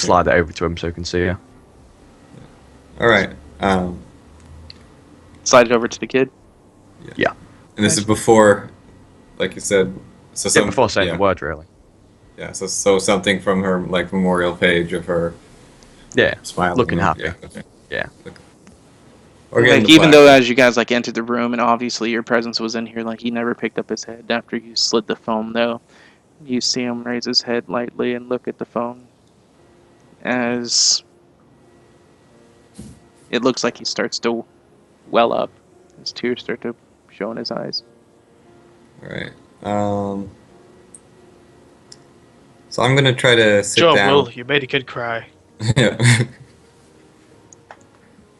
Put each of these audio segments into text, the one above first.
slide it over to him so he can see her. All right. Slide it over to the kid. Yeah. And this is before, like you said. So Yeah, before saying the word, really. Yeah. So something from her like memorial page of her. Yeah. Smiling. Looking happy. Yeah. Okay. Yeah. Or Like, even though as you guys like entered the room and obviously your presence was in here, like he never picked up his head after you slid the phone. Though you see him raise his head lightly and look at the phone as it looks like he starts to well up. His tears start to show in his eyes. All right. So I'm gonna try to sit Job, down. Will, you made a kid cry. Yeah.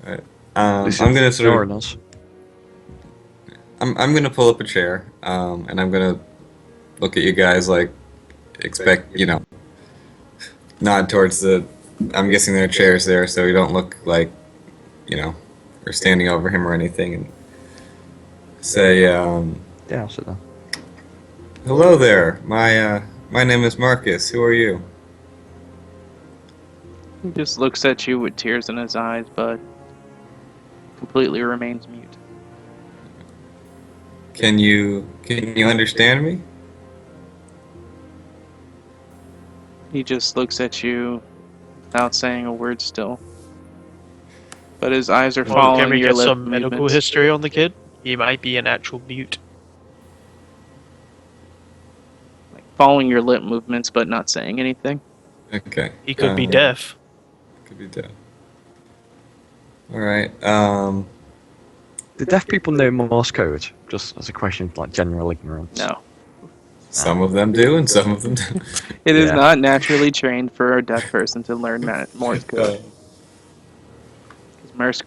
All right. I'm gonna sort of. us. I'm gonna pull up a chair, and I'm gonna look at you guys like expect nod towards the. I'm guessing there are chairs there, so you don't look like, we're standing over him or anything, and say, Yeah, I'll sit down. "Hello there. My name is Marcus. Who are you?" He just looks at you with tears in his eyes, but completely remains mute. Can you understand me? He just looks at you without saying a word still. But his eyes are Well, following can we your get lip some medical movements. history on the kid? He might be an actual mute. Like, following your lip movements, but not saying anything. Okay. He could be deaf. Could be deaf. All right. Do deaf people know Morse code? Just as a question, like general ignorance. No. Some of them do, and some of them don't. It is Yeah. not naturally trained for a deaf person to learn Morse code. Morse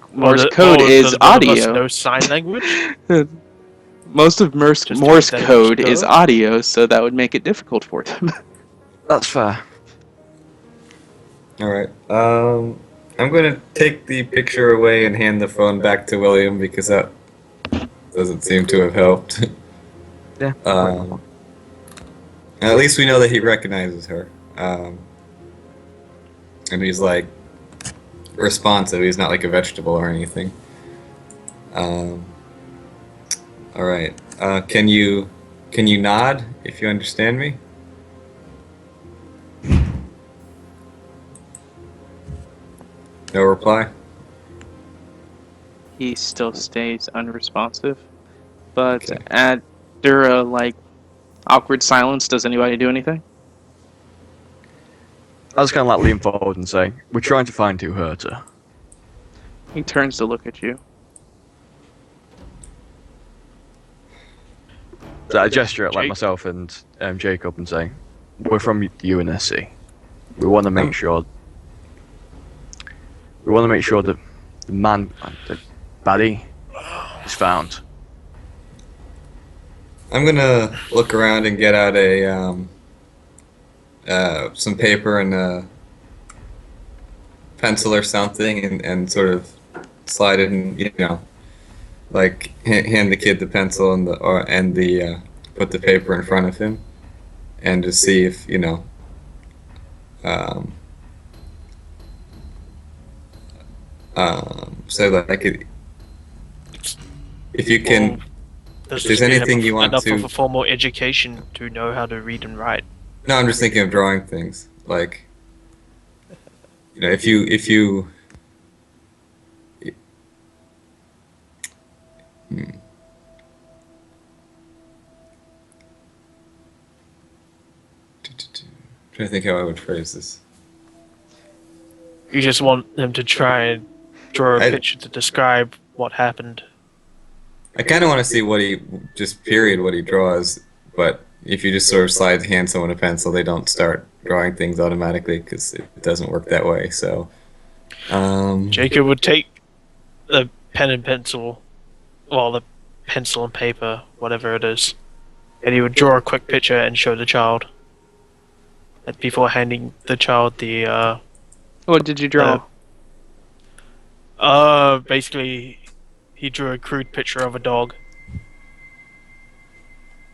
code is does one of us audio. know sign language? Most of Morse Just code distinguish is code? audio, so that would make it difficult for them. That's fair. All right. I'm going to take the picture away and hand the phone back to William because that doesn't seem to have helped. Yeah. At least we know that he recognizes her. And he's like responsive. He's not like a vegetable or anything. All right. Can you nod if you understand me? No reply. He still stays unresponsive. But Okay. after a awkward silence, does anybody do anything? I was kind of lean forward and say, "We're trying to find who hurt her." He turns to look at you. So I gesture at Jake? myself and Jacob and say, "We're from the UNSC. We want to make sure. We want to make sure that the the baddie, is found." I'm gonna look around and get out some paper and a pencil or something, and sort of slide it and hand the kid the pencil and put the paper in front of him, and just see if so that I could, if you can. Does If there's this mean anything you want enough to- of a formal education to know how to read and write? No, I'm just thinking of drawing things. Like, if you. Trying to think how I would phrase this. You just want them to try and draw a I- picture to describe what happened. I kind of want to see what he draws, but if you just sort of hand someone a pencil, they don't start drawing things automatically because it doesn't work that way. So, Jacob would take the pen and pencil, well, the pencil and paper, whatever it is, and he would draw a quick picture and show the child. And before handing the child the, What did you draw? basically, he drew a crude picture of a dog.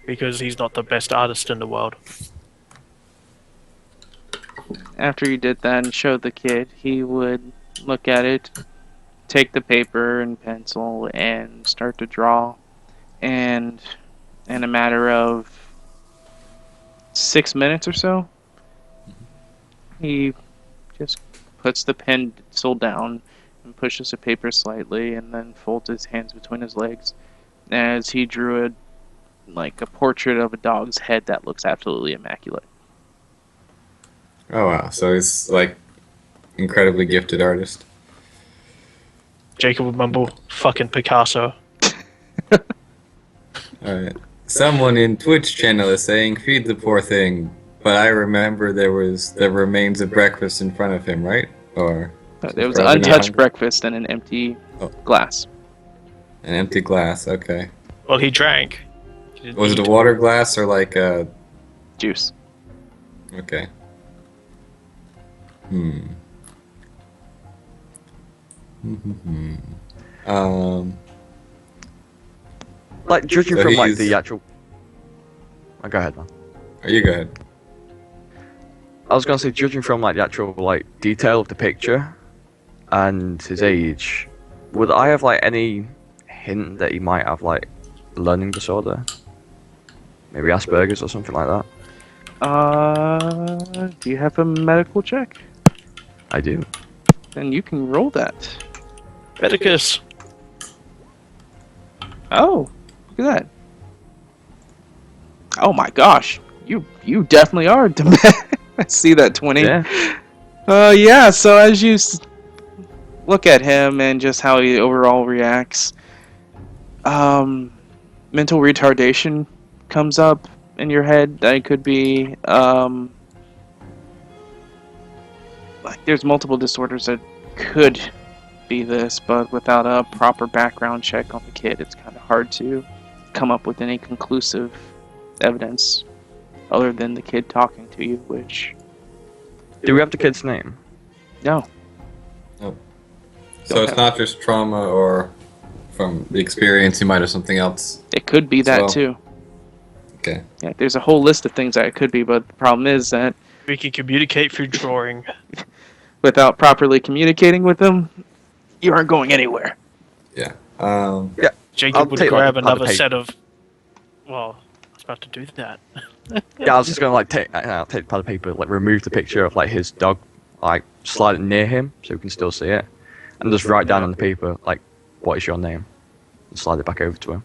Because he's not the best artist in the world. After you did that and showed the kid, he would look at it, take the paper and pencil, and start to draw. And in a matter of 6 minutes or so, he just puts the pencil down and pushes the paper slightly, and then folds his hands between his legs as he drew a portrait of a dog's head that looks absolutely immaculate. Oh wow, so he's like incredibly gifted artist. Jacob would mumble, "Fucking Picasso." Alright. Someone in Twitch channel is saying, "Feed the poor thing," but I remember there was the remains of breakfast in front of him, right? Or There was an probably not untouched hungry? breakfast and an empty glass. An empty glass, okay. Well, he drank. He didn't Was it a eat. water glass or like a... Juice. Okay. Hmm. Like judging So from like he's- the actual. Oh, go ahead, man. Oh, you go ahead. I was gonna say, judging from like the actual like detail of the picture and his age, would I have like any hint that he might have like learning disorder? Maybe Asperger's or something like that. Do you have a medical check? I do. Then you can roll that. Medicus. Oh, look at that. Oh my gosh. You definitely are. I see that 20. Yeah. Yeah, so as you look at him and just how he overall reacts, mental retardation comes up in your head. That it could be, like there's multiple disorders that could be this, but without a proper background check on the kid, it's kind of hard to come up with any conclusive evidence other than the kid talking to you, which, Do we have the kid's name? no. So it's not just trauma or from the experience, he might have something else. It could be that Well- too. Okay. Yeah, there's a whole list of things that it could be, but the problem is that We can communicate through drawing. without properly communicating with them, you aren't going anywhere. Yeah. Jacob I'll would take, like, grab a pad of another paper. set of. Well, I was about to do that. Yeah, I was just gonna like take the pad of paper, like remove the picture of like his dog, like slide it near him so we can still see it, and just write down on the paper like, "What is your name?" and slide it back over to him.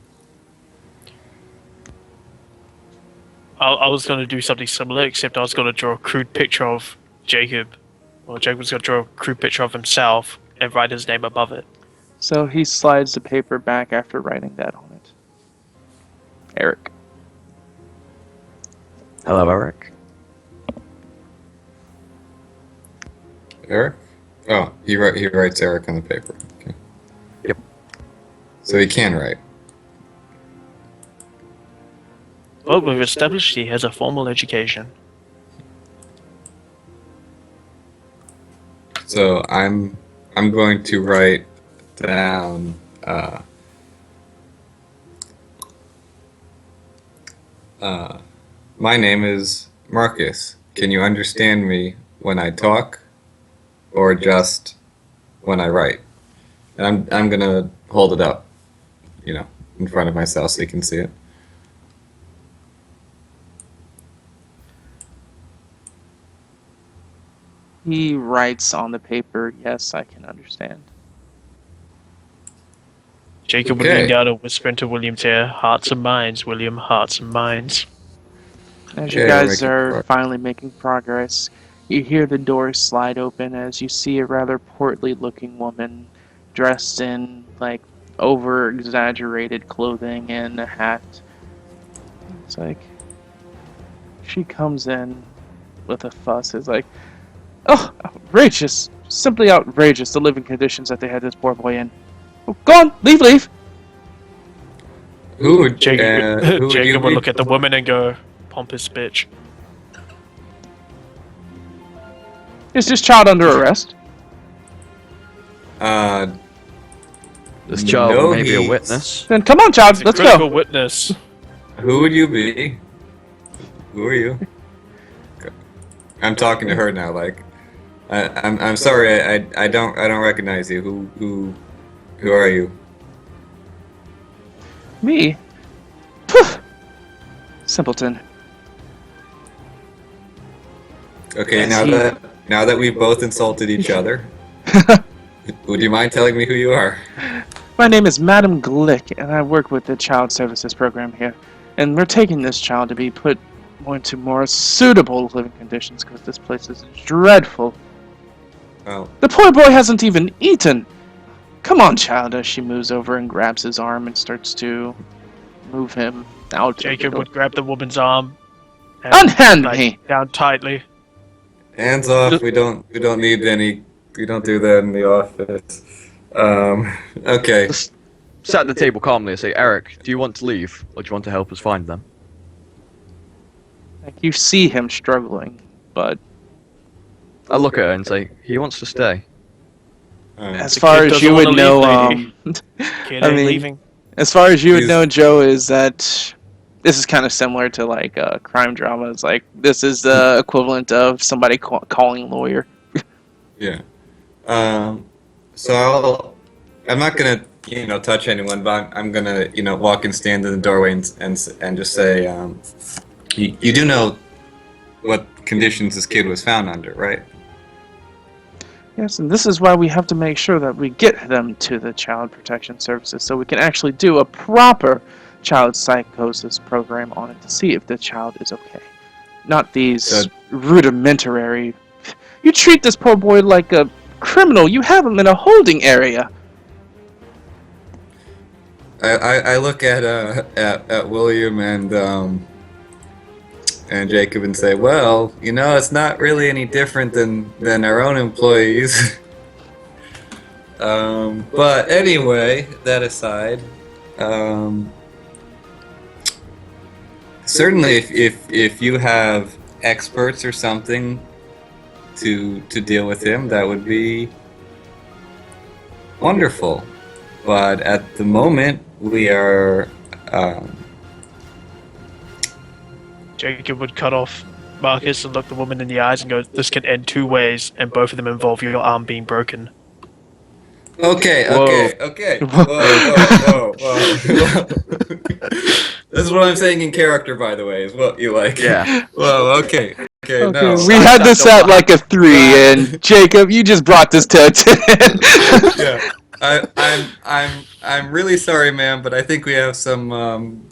I was going to do something similar, except I was going to draw a crude picture of Jacob. Well, Jacob was going to draw a crude picture of himself and write his name above it. So he slides the paper back after writing that on it. Eric. Hello, Eric. Eric? Oh, he writes Eric on the paper. Okay. Yep. So he can write. Well, we've established he has a formal education. So I'm going to write down my name is Marcus. Can you understand me when I talk or just when I write? And I'm gonna hold it up, in front of myself so you can see it. He writes on the paper, "Yes, I can understand." Jacob would Okay. lean down and whisper into William's ear, "Hearts and minds, William, hearts and minds." As you Okay, we're guys making are progress. finally making progress, you hear the door slide open as you see a rather portly looking woman dressed in like over exaggerated clothing and a hat. It's like she comes in with a fuss. It's like, "Oh, outrageous! Simply outrageous, the living conditions that they had this poor boy in. Oh, go on, leave! Who would Jacob, who would you Jacob would be? look at the woman and go, "Pompous bitch." Is this child under arrest?" This child No, may be a he's- witness. Then come on, child, It's a let's critical go. witness. Who would you be? Who are you? I'm talking to her now. Like, I'm sorry. I don't recognize you. Who are you? Me? Poof! Simpleton. Okay, Yes, now that we've both insulted each other, would you mind telling me who you are? My name is Madam Glick, and I work with the Child Services program here. And we're taking this child to be put into more suitable living conditions because this place is dreadful. Oh, The poor boy hasn't even eaten. Come on, child, as she moves over and grabs his arm and starts to move him out. Jacob would grab the woman's arm. And, Unhand me! Down tightly. hands off. We don't need any. We don't do that in the office. Okay. Just sit at the table calmly and say, Eric, do you want to leave, or do you want to help us find them? Like, you see him struggling, but I look at her and say, he wants to stay. as The far kid as doesn't you would wanna know, leave, Kid I ain't mean- leaving. as far as you would He's- know, Joe, is that this is kind of similar to like crime dramas. Like this is the equivalent of somebody calling a lawyer. Yeah. So I'm not gonna touch anyone, but I'm gonna walk and stand in the doorway and just say you do know what conditions this kid was found under, right? Yes, and this is why we have to make sure that we get them to the Child Protection Services so we can actually do a proper child psychosis program on it to see if the child is okay. Not these So- rudimentary. You treat this poor boy like a criminal. You have him in a holding area. I look at William and Jacob and say, well, it's not really any different than our own employees. But anyway, that aside, certainly if you have experts or something to deal with him, that would be wonderful. But at the moment, we are. Jacob would cut off Marcus and look the woman in the eyes and go, "This can end two ways, and both of them involve your arm being broken." Okay. Whoa. Whoa. This is what I'm saying in character, by the way, is what you like. Yeah. Whoa, okay. Okay, No. we had this at like a 3, and Jacob, you just brought this to a 10. Yeah. I'm really sorry, ma'am, but I think we have some.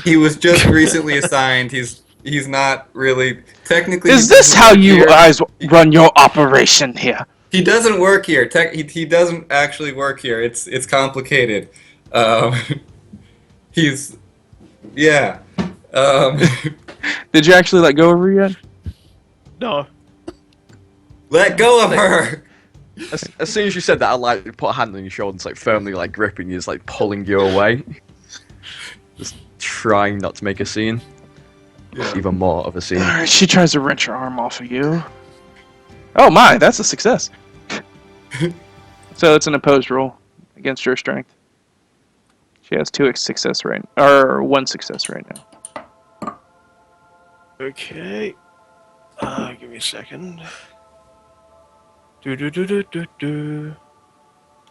He was just recently assigned. He's not really technically. Is he this doesn't how work you here. guys run your operation here? He doesn't work here. He doesn't actually work here. It's complicated. He's yeah. Did you actually let go of her yet? No. Let go of her. As soon as you said that, I like put a hand on your shoulder and like firmly like gripping you, just like pulling you away. Just trying not to make a scene. Yeah. Even more of a scene. Alright, she tries to wrench her arm off of you. Oh my, that's a success. So it's an opposed roll against your strength. She has 2 success right, or 1 success right now. Okay. Give me a second. Do.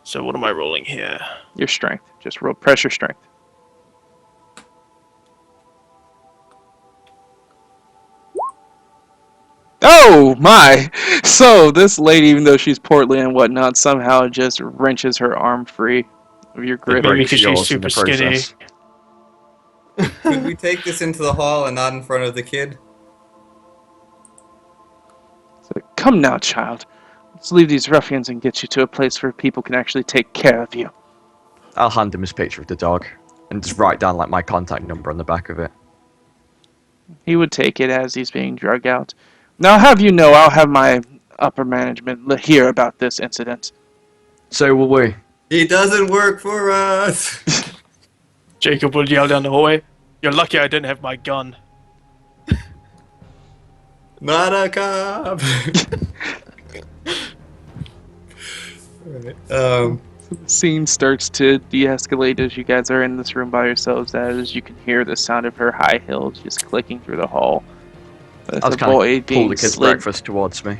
So what am I rolling here? Your strength. Just roll pressure strength. Oh my! So this lady, even though she's portly and whatnot, somehow just wrenches her arm free of your grip. Maybe breaks because she's yours in super the skinny. process. Could we take this into the hall and not in front of the kid? So, come now, child. Let's leave these ruffians and get you to a place where people can actually take care of you. I'll hand him his picture of the dog and just write down like my contact number on the back of it. He would take it as he's being drug out. Now, I'll have you know, I'll have my upper management hear about this incident. So will we. He doesn't work for us. Jacob would yell down the hallway, "You're lucky I didn't have my gun." Not a cop. Alright, The scene starts to de-escalate as you guys are in this room by yourselves, as you can hear the sound of her high heels just clicking through the hall. With I was the kind boy of pull being the kids' slid. breakfast towards me.